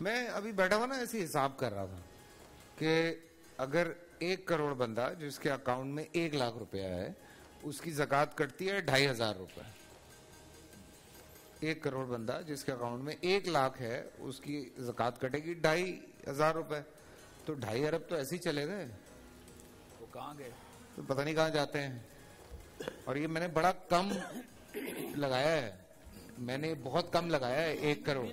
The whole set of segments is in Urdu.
میں ابھی بیٹھا ہوا نا ایسے حساب کر رہا تھا کہ اگر 1 کروڑ بندہ جس کے اکاؤنٹ میں 1 لاکھ روپیہ ہے اس کی زکوٰۃ کٹتی ہے 2,500 روپے. 1 کروڑ بندہ جس کے اکاؤنٹ میں 1 لاکھ ہے اس کی زکوٰۃ کٹے گی 2,500 روپے. تو 2.5 ارب تو ایسے ہی چلے گئے. وہ کہاں گئے؟ تو پتہ نہیں کہاں جاتے ہیں. اور یہ میں نے بڑا کم لگایا ہے, میں نے بہت کم لگایا ہے. 1 کروڑ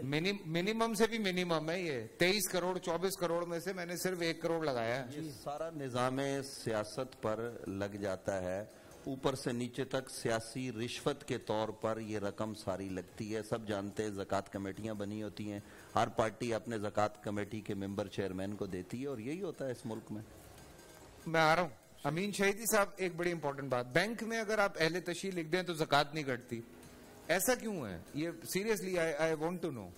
منیمم سے بھی منیمم ہے. یہ 23 کروڑ 24 کروڑ میں سے میں نے صرف 1 کروڑ لگایا ہے. یہ سارا نظام سیاست پر لگ جاتا ہے, اوپر سے نیچے تک سیاسی رشوت کے طور پر یہ رقم ساری لگتی ہے. سب جانتے ہیں زکوٰۃ کمیٹیاں بنی ہوتی ہیں, ہر پارٹی اپنے زکوٰۃ کمیٹی کے ممبر چیئرمین کو دیتی ہے, اور یہی ہوتا ہے اس ملک میں. میں آ رہا ہوں. امین شہیدی صاحب, ایک بڑی امپورٹنٹ بات, بینک میں اگر آپ اہل تشیع لکھ دیں تو زکوٰۃ نہیں کٹتی, ایسا کیوں ہے؟ یہ seriously I want to know.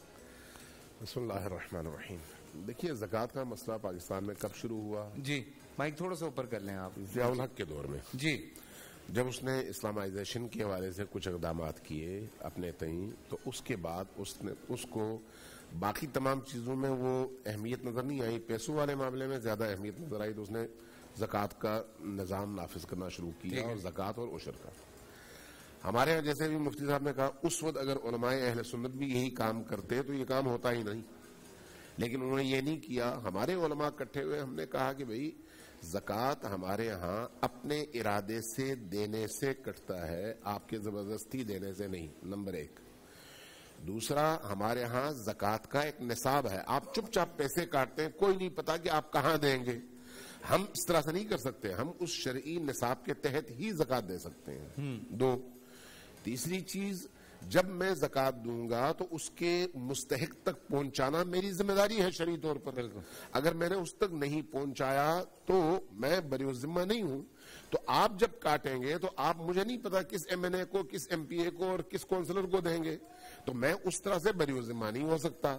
بسم اللہ الرحمن الرحیم. دیکھیے زکوٰۃ کا مسئلہ پاکستان میں کب شروع ہوا؟ جی مائک تھوڑا سا اوپر کر لیں آپ. ضیاء الحق کے دور میں. جی جب اس نے اسلامائزیشن کے حوالے سے کچھ اقدامات کیے اپنے تئیں, تو اس کے بعد اس کو باقی تمام چیزوں میں وہ اہمیت نظر نہیں آئی, پیسوں والے معاملے میں زیادہ اہمیت نظر آئی, تو اس نے زکوٰۃ کا نظام نافذ کرنا شروع کیا, اور زکوٰۃ اور عشر کا. ہمارے ہاں جیسے بھی مفتی صاحب نے کہا, اس وقت اگر علماء اہل سنت بھی یہی کام کرتے تو یہ کام ہوتا ہی نہیں, لیکن انہوں نے یہ نہیں کیا. ہمارے علماء اکٹھے ہوئے, ہم نے کہا کہ بھئی زکوٰۃ ہمارے ہاں اپنے ارادے سے دینے سے کٹتا ہے, آپ کے زبردستی دینے سے نہیں, نمبر 1. دوسرا, ہمارے ہاں زکوٰۃ کا ایک نصاب ہے, آپ چپ چاپ پیسے کاٹتے ہیں, کوئی نہیں پتا کہ آپ کہاں دیں گے. ہم اس طرح سے نہیں کر سکتے, ہم اس شرعی نصاب کے تحت ہی زکوٰۃ دے سکتے ہیں. 2. تیسری چیز, جب میں زکوٰۃ دوں گا تو اس کے مستحق تک پہنچانا میری ذمہ داری ہے شرعی طور پر. اگر میں نے اس تک نہیں پہنچایا تو میں بری ذمہ نہیں ہوں. تو آپ جب کاٹیں گے تو آپ مجھے نہیں پتا کس ایم این اے کو, کس ایم پی اے کو اور کس کونسلر کو دیں گے, تو میں اس طرح سے بری ذمہ نہیں ہو سکتا.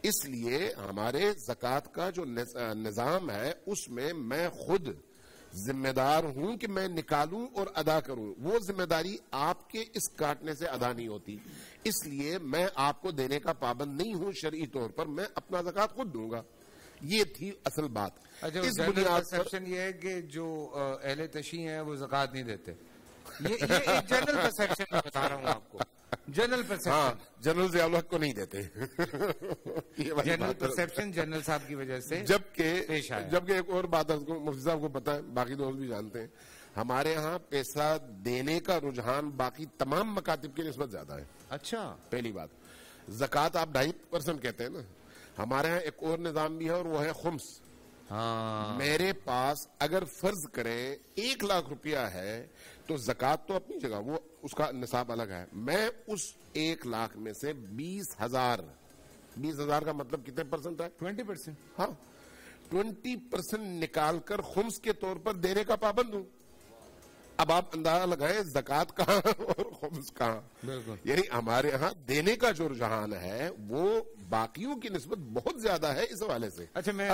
اس لیے ہمارے زکوٰۃ کا جو نظام ہے اس میں خود ذمہ دار ہوں کہ میں نکالوں اور ادا کروں. وہ ذمہ داری آپ کے اس کاٹنے سے ادا نہیں ہوتی, اس لیے میں آپ کو دینے کا پابند نہیں ہوں شرعی طور پر, میں اپنا زکوٰۃ خود دوں گا. یہ تھی اصل بات. اس بنیاد پرسپشن یہ ہے کہ جو اہل تشیع ہیں وہ زکوٰۃ نہیں دیتے, یہ ایک جنرل پرسپشن میں بتا رہا ہوں آپ کو. جنرل پرسپشن, ہاں, جنرل ضیاء الحق کو نہیں دیتے. جنرل پرسپشن جنرل صاحب کی وجہ سے جبکہ ایک اور بات مفتی صاحب کو پتا ہے, باقی دوست بھی جانتے ہیں, ہمارے ہاں پیسہ دینے کا رجحان باقی تمام مکاتب کی نسبت زیادہ ہے. اچھا, پہلی بات. زکوٰۃ آپ 2.5% کہتے ہیں نا, ہمارے ہاں ایک اور نظام بھی ہے اور وہ ہے خمس. میرے پاس اگر فرض کریں 1 لاکھ روپیہ ہے تو زکوٰۃ تو اپنی جگہ, وہ اس کا نصاب الگ ہے, میں اس 1 لاکھ میں سے 20,000 کا مطلب کتنے پرسنٹ ہے؟ 20%. ہاں, 20% نکال کر خمس کے طور پر دینے کا پابند ہوں. اب آپ اندازہ لگائیں زکوٰۃ کہاں اور خمس کہاں. یعنی ہمارے ہاں دینے کا جو رجحان ہے وہ باقیوں کی نسبت بہت زیادہ ہے اس حوالے سے. اچھا, میں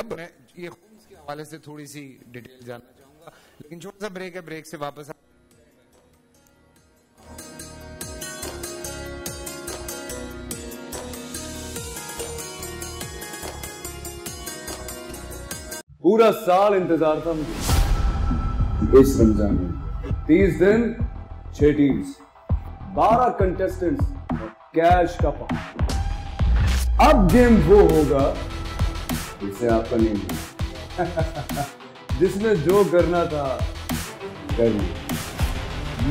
یہ خمس کے حوالے سے تھوڑی سی ڈیٹیل جاننا چاہوں گا, لیکن چھوٹا سا بریک ہے, بریک سے واپس پورا سال انتظار تھا مجھے. اس رمضان میں 30 دن 6 ٹیمز, 12 کنٹیسٹنٹس اور کیش کا پاؤں. اب گیم وہ ہوگا جسے آپ کا نہیں ہے, جس نے جو کرنا تھا کر لیا.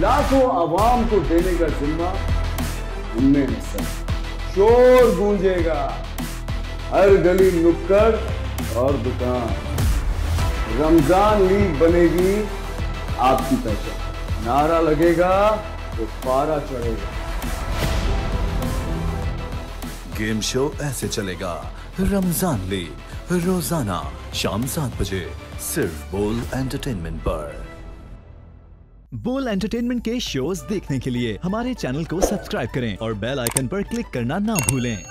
لاکھوں عوام کو دینے کا ذمہ ہم نے حصہ. شور گونجے گا ہر گلی نکڑ اور دکان. رمضان لیگ بنے گی آپ کی پہچان. نعرہ لگے گا تو پارا چڑھے گا. گیم شو ایسے چلے گا. رمضان لیگ روزانہ شام 7 بجے صرف بول انٹرٹینمنٹ پر. بول انٹرٹینمنٹ کے شوز دیکھنے کے لیے ہمارے چینل کو سبسکرائب کریں اور بیل آئیکن پر کلک کرنا نہ بھولیں.